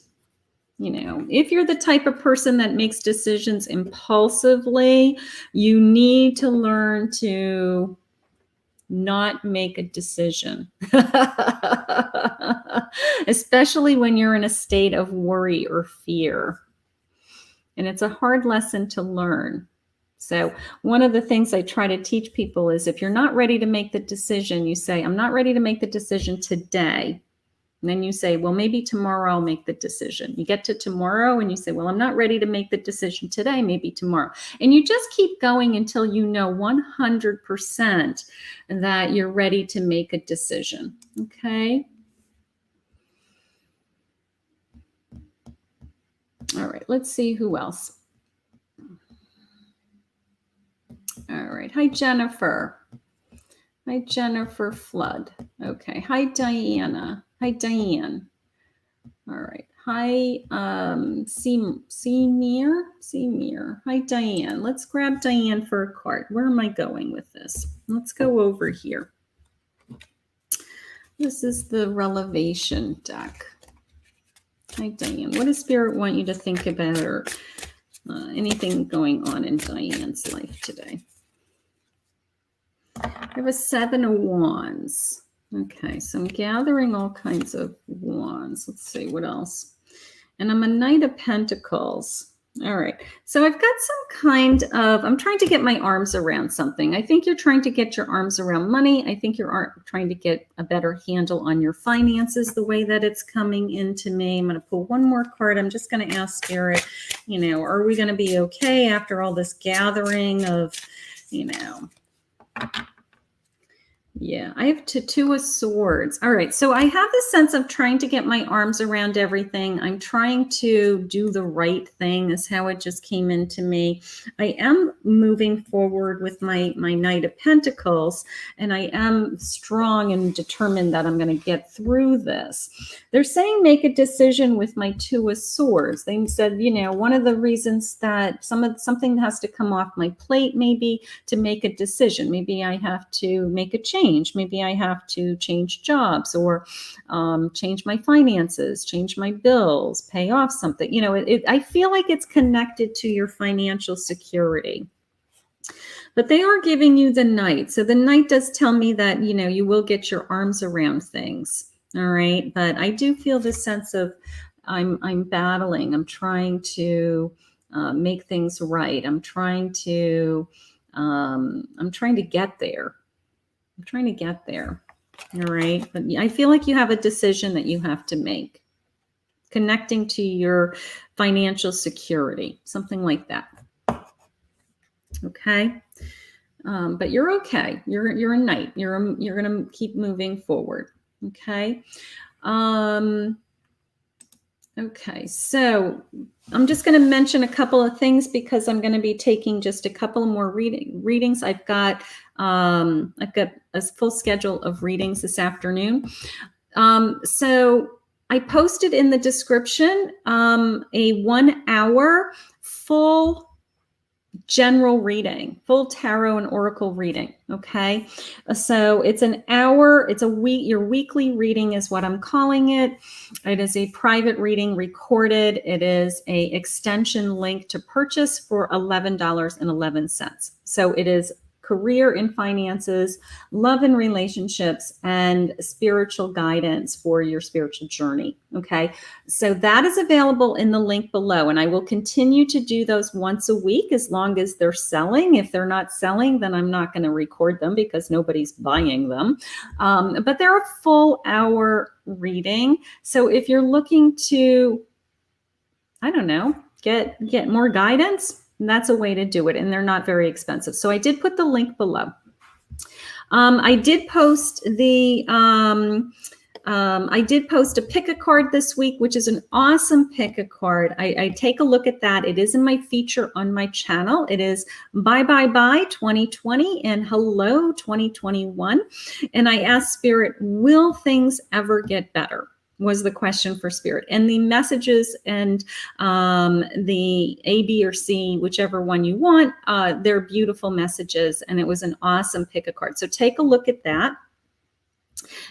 If you're the type of person that makes decisions impulsively, you need to learn to not make a decision, especially when you're in a state of worry or fear. And it's a hard lesson to learn. So one of the things I try to teach people is, if you're not ready to make the decision, you say, I'm not ready to make the decision today. And then you say, well, maybe tomorrow I'll make the decision. You get to tomorrow and you say, well, I'm not ready to make the decision today, maybe tomorrow. And you just keep going until you know 100% that you're ready to make a decision. Okay. All right, let's see who else. All right. Hi, Jennifer. Hi, Jennifer Flood. Okay. Hi, Diana. Hi, Diane. All right. Hi, Semir. Hi, Diane. Let's grab Diane for a card. Where am I going with this? Let's go over here. This is the Relevation deck. Hi, Diane. What does Spirit want you to think about, or anything going on in Diane's life today? I have a 7 of Wands. Okay, so I'm gathering all kinds of wands. Let's see what else. And I'm a Knight of Pentacles. All right. So I've got some kind of, I'm trying to get my arms around something. I think you're trying to get your arms around money. I think you're trying to get a better handle on your finances the way that it's coming into me. I'm going to pull one more card. I'm just going to ask Spirit, are we going to be okay after all this gathering of, yeah, I have Two of Swords. All right, so I have this sense of trying to get my arms around everything. I'm trying to do the right thing is how it just came into me. I am moving forward with my Knight of Pentacles, and I am strong and determined that I'm going to get through this. They're saying make a decision with my Two of Swords. They said, one of the reasons that something has to come off my plate maybe to make a decision. Maybe I have to make a change. Maybe I have to change jobs or change my finances, change my bills, pay off something. I feel like it's connected to your financial security. But they are giving you the Knight. So the Knight does tell me that, you will get your arms around things. All right. But I do feel this sense of I'm battling. I'm trying to make things right. I'm trying to get there. I'm trying to get there. All right. But I feel like you have a decision that you have to make connecting to your financial security, something like that. Okay. But you're okay. You're a Knight. You're going to keep moving forward. Okay. Okay, so I'm just going to mention a couple of things because I'm going to be taking just a couple more readings. I've got a full schedule of readings this afternoon. So I posted in the description a 1 hour full general reading, full tarot and oracle reading. Okay. So it's an hour. It's your weekly reading is what I'm calling it. It is a private reading recorded. It is a extension link to purchase for $11.11. So it is career and finances, love and relationships, and spiritual guidance for your spiritual journey. Okay. So that is available in the link below. And I will continue to do those once a week as long as they're selling. If they're not selling, then I'm not going to record them because nobody's buying them. But they're a full hour reading. So if you're looking to, get more guidance, that's a way to do it. And they're not very expensive. So I did put the link below. I did post a pick a card this week, which is an awesome pick a card. I take a look at that. It is in my feature on my channel. It is bye 2020 and hello 2021. And I asked Spirit, will things ever get better? Was the question for Spirit. And the messages and the A, B, or C, whichever one you want, they're beautiful messages. And it was an awesome pick a card. So take a look at that.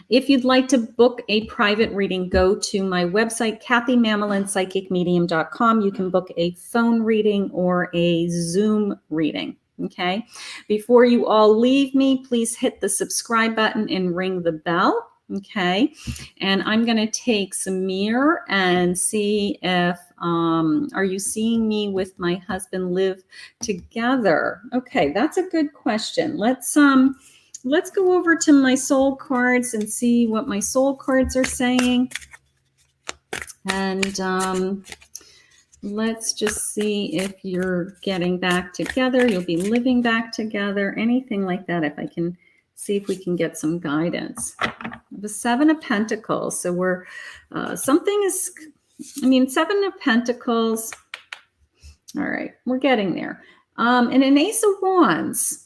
If you'd like to book a private reading, go to my website, KathyMamolenPsychicMedium.com. You can book a phone reading or a Zoom reading. Okay. Before you all leave me, please hit the subscribe button and ring the bell. Okay. And I'm going to take Samir and see if, are you seeing me with my husband live together? Okay. That's a good question. Let's go over to my soul cards and see what my soul cards are saying. And let's just see if you're getting back together. You'll be living back together, anything like that. If I can see if we can get some guidance. The Seven of Pentacles. So we're, Seven of Pentacles. All right, we're getting there. And an Ace of Wands.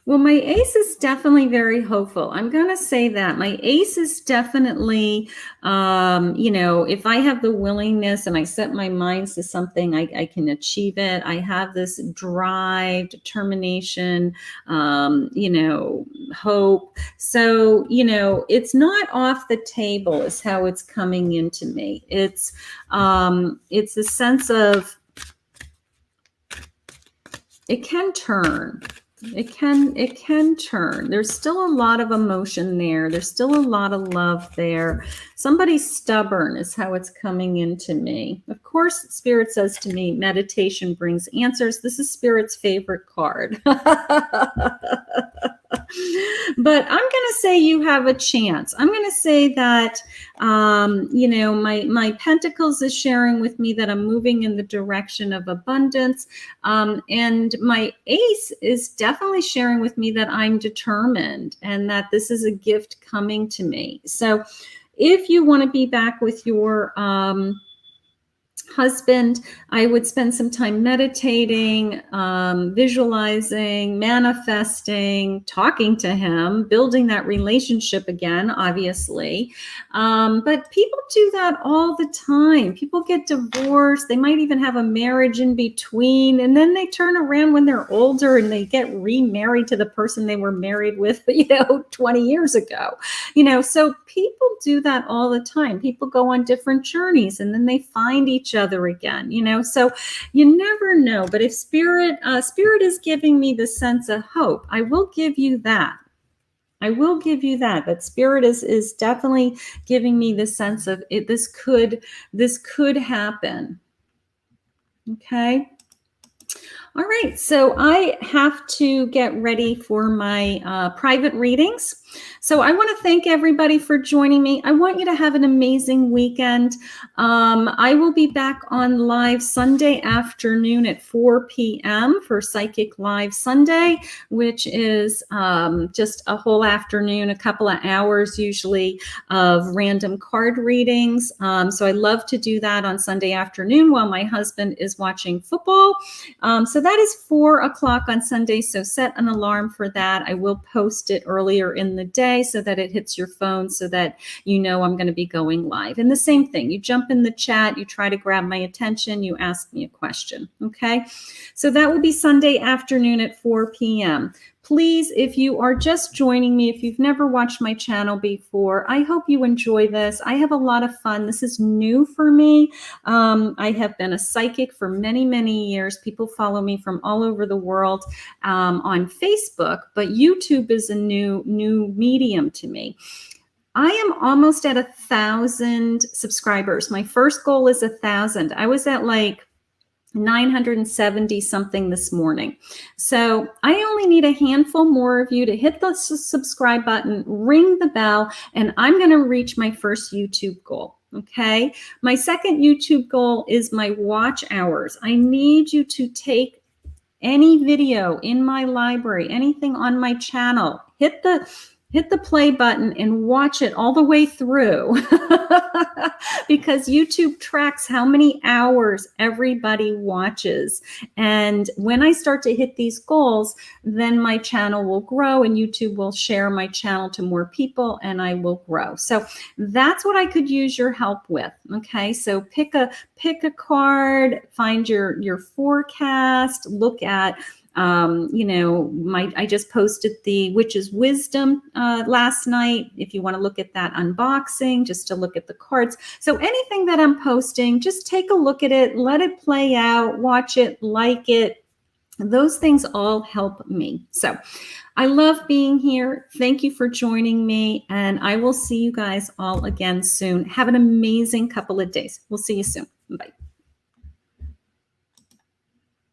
Well, my ace is definitely very hopeful. I'm going to say that. My ace is definitely, if I have the willingness and I set my mind to something, I can achieve it. I have this drive, determination, hope. So, it's not off the table is how it's coming into me. It's a sense of, it can turn. It can turn. There's still a lot of emotion there. There's still a lot of love there. Somebody's stubborn is how it's coming into me. Of course, Spirit says to me, meditation brings answers. This is Spirit's favorite card. But I'm going to say you have a chance. I'm going to say that, my Pentacles is sharing with me that I'm moving in the direction of abundance. And my Ace is definitely sharing with me that I'm determined and that this is a gift coming to me. So if you want to be back with your husband, I would spend some time meditating, visualizing, manifesting, talking to him, building that relationship again, obviously. But people do that all the time. People get divorced. They might even have a marriage in between, and then they turn around when they're older and they get remarried to the person they were married with, 20 years ago. So people do that all the time. People go on different journeys and then they find each other again, so you never know. But if spirit is giving me the sense of hope, I will give you that. That Spirit is definitely giving me the sense of it. This could happen. Okay. All right, so I have to get ready for my private readings. So I want to thank everybody for joining me. I want you to have an amazing weekend. I will be back on live Sunday afternoon at 4 p.m. for Psychic Live Sunday, which is just a whole afternoon, a couple of hours usually of random card readings. So I love to do that on Sunday afternoon while my husband is watching football. So that is 4 o'clock on Sunday. So set an alarm for that. I will post it earlier in the day so that it hits your phone so that I'm going to be going live. And the same thing, you jump in the chat, you try to grab my attention, you ask me a question. Okay. So that will be Sunday afternoon at 4 p.m. Please, if you are just joining me, if you've never watched my channel before, I hope you enjoy this. I have a lot of fun. This is new for me. I have been a psychic for many, many years. People follow me from all over the world on Facebook, but YouTube is a new medium to me. I am almost at 1,000 subscribers. My first goal is 1,000. I was at like 970 something this morning. So I only need a handful more of you to hit the subscribe button, ring the bell, and I'm going to reach my first YouTube goal. Okay. My second YouTube goal is my watch hours. I need you to take any video in my library, anything on my channel, hit the play button and watch it all the way through because YouTube tracks how many hours everybody watches. And when I start to hit these goals, then my channel will grow and YouTube will share my channel to more people and I will grow. So that's what I could use your help with. Okay. So pick a card, find your forecast, look at I just posted the Witch's Wisdom last night. If you want to look at that unboxing, just to look at the cards. So anything that I'm posting, just take a look at it, let it play out, watch it, like it. Those things all help me. So I love being here. Thank you for joining me. And I will see you guys all again soon. Have an amazing couple of days. We'll see you soon. Bye.